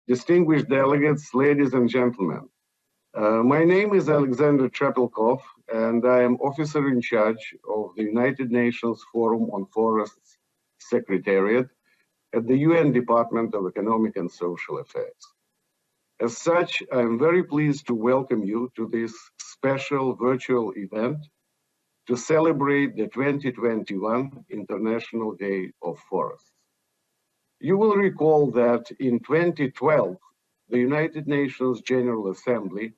distinguished delegates, ladies and gentlemen. My name is Alexander Trepelkov, and I am officer in charge of the United Nations Forum on Forests Secretariat at the UN Department of Economic and Social Affairs. As such, I am very pleased to welcome you to this special virtual event to celebrate the 2021 International Day of Forests. You will recall that in 2012, the United Nations General Assembly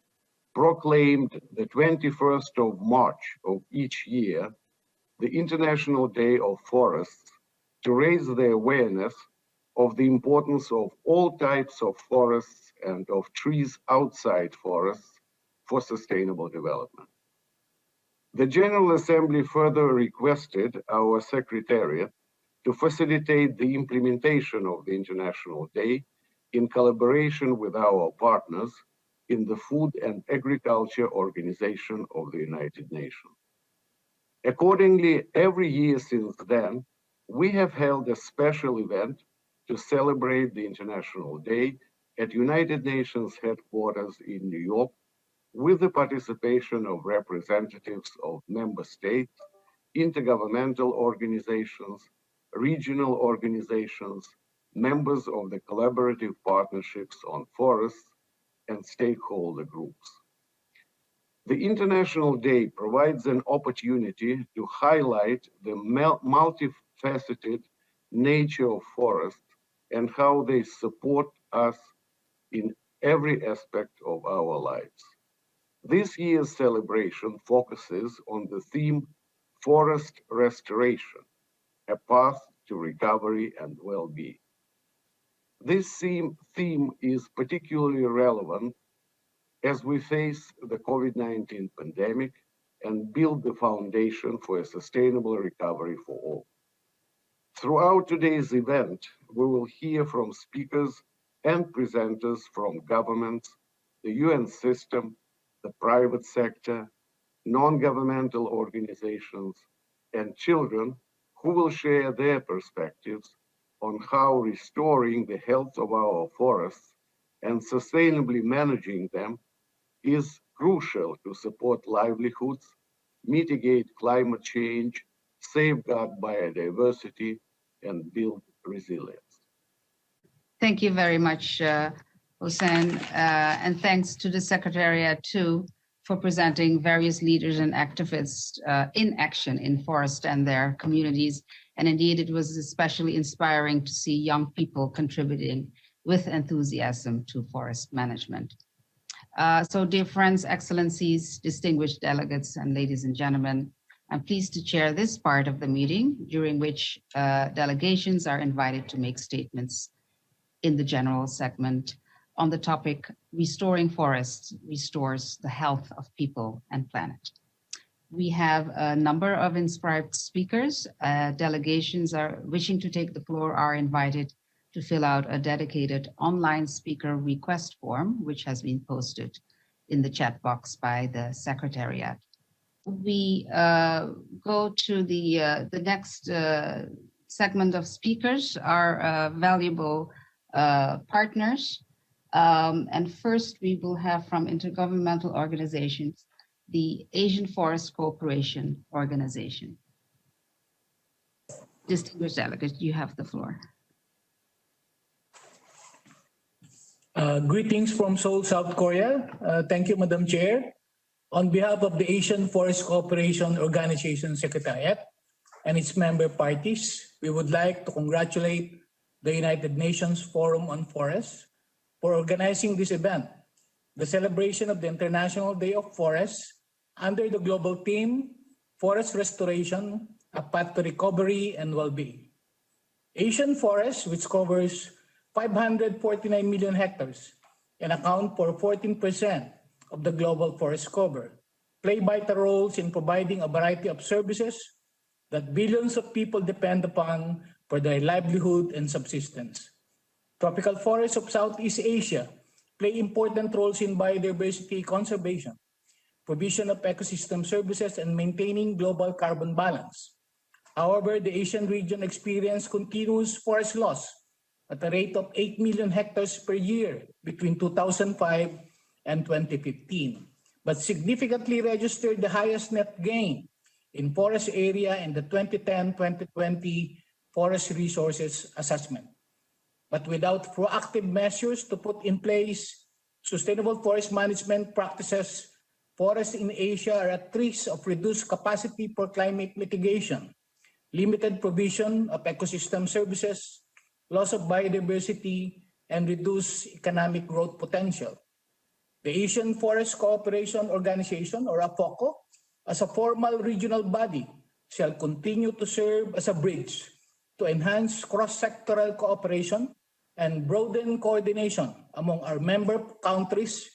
proclaimed the 21st of March of each year the International Day of Forests to raise the awareness of the importance of all types of forests and of trees outside forests for sustainable development. The General Assembly further requested our Secretariat to facilitate the implementation of the International Day in collaboration with our partners in the Food and Agriculture Organization of the United Nations. Accordingly, every year since then, we have held a special event to celebrate the International Day at United Nations headquarters in New York with the participation of representatives of member states, intergovernmental organizations, regional organizations, members of the collaborative partnerships on forests, and stakeholder groups. The International Day provides an opportunity to highlight the multifaceted nature of forests and how they support us in every aspect of our lives. This year's celebration focuses on the theme Forest Restoration, a path to recovery and well-being. This theme is particularly relevant as we face the COVID-19 pandemic and build the foundation for a sustainable recovery for all. Throughout today's event, we will hear from speakers and presenters from governments, the UN system, the private sector, non-governmental organizations, and children who will share their perspectives on how restoring the health of our forests and sustainably managing them is crucial to support livelihoods, mitigate climate change, safeguard biodiversity, and build resilience. Thank you very much, Hossein, and thanks to the Secretariat too for presenting various leaders and activists in action in forest and their communities. And indeed, it was especially inspiring to see young people contributing with enthusiasm to forest management. So dear friends, excellencies, distinguished delegates, and ladies and gentlemen, I'm pleased to chair this part of the meeting during which delegations are invited to make statements in the general segment on the topic, Restoring Forests Restores the Health of People and Planet. We have a number of inscribed speakers. Delegations wishing to take the floor are invited to fill out a dedicated online speaker request form, which has been posted in the chat box by the Secretariat. We go to the next segment of speakers, our valuable partners. And first we will have from intergovernmental organizations, the Asian Forest Cooperation Organization. Distinguished delegates, you have the floor. Greetings from Seoul, South Korea. Thank you, Madam Chair. On behalf of the Asian Forest Cooperation Organization Secretariat and its member parties, we would like to congratulate the United Nations Forum on Forests for organizing this event, the celebration of the International Day of Forests under the global theme, Forest Restoration, a Path to Recovery and Well-being. Asian forests, which covers 549 million hectares and account for 14% of the global forest cover, play vital roles in providing a variety of services that billions of people depend upon for their livelihood and subsistence. Tropical forests of Southeast Asia play important roles in biodiversity conservation, provision of ecosystem services, and maintaining global carbon balance. However, the Asian region experienced continuous forest loss at a rate of 8 million hectares per year between 2005 and 2015, but significantly registered the highest net gain in forest area in the 2010-2020 Forest Resources Assessment. But without proactive measures to put in place sustainable forest management practices, forests in Asia are at risk of reduced capacity for climate mitigation, limited provision of ecosystem services, loss of biodiversity, and reduced economic growth potential. The Asian Forest Cooperation Organization, or AFoCO, as a formal regional body, shall continue to serve as a bridge to enhance cross-sectoral cooperation and broaden coordination among our member countries,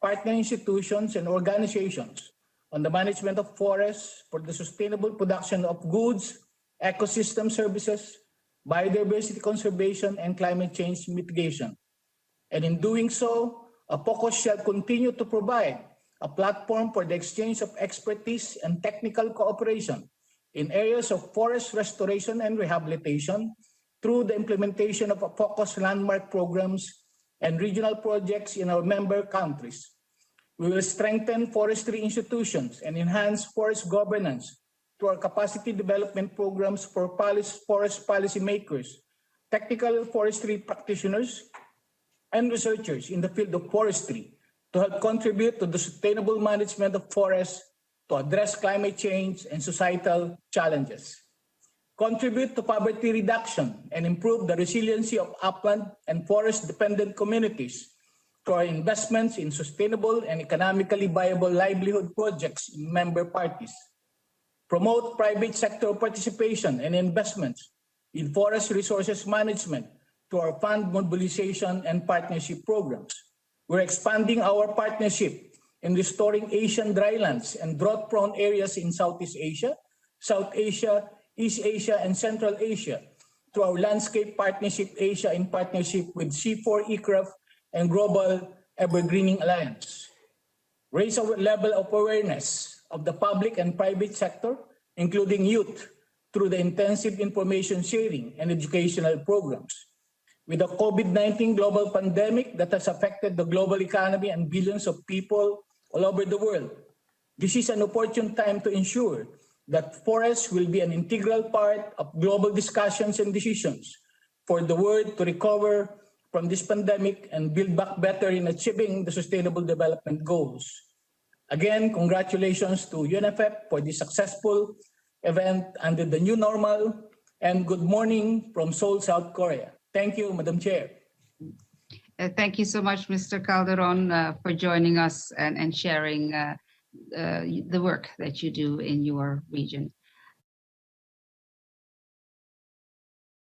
partner institutions, and organizations on the management of forests for the sustainable production of goods, ecosystem services, biodiversity conservation, and climate change mitigation. And in doing so, AFoCO shall continue to provide a platform for the exchange of expertise and technical cooperation in areas of forest restoration and rehabilitation through the implementation of AFoCO's landmark programs and regional projects in our member countries. We will strengthen forestry institutions and enhance forest governance through our capacity development programs for forest policymakers, technical forestry practitioners, and researchers in the field of forestry to help contribute to the sustainable management of forests to address climate change and societal challenges, contribute to poverty reduction, and improve the resiliency of upland and forest-dependent communities through our investments in sustainable and economically viable livelihood projects in member parties, promote private sector participation and investments in forest resources management through our fund mobilization and partnership programs. We're expanding our partnership in restoring Asian drylands and drought-prone areas in Southeast Asia, South Asia, East Asia, and Central Asia through our Landscape Partnership Asia in partnership with C4 ICRAF and Global Evergreening Alliance. Raise our level of awareness of the public and private sector, including youth, through the intensive information sharing and educational programs. With the COVID-19 global pandemic that has affected the global economy and billions of people all over the world, this is an opportune time to ensure that forests will be an integral part of global discussions and decisions for the world to recover from this pandemic and build back better in achieving the Sustainable Development Goals. Again, congratulations to UNFF for this successful event under the new normal, and good morning from Seoul, South Korea. Thank you, Madam Chair. Thank you so much, Mr. Calderon, for joining us and sharing the work that you do in your region.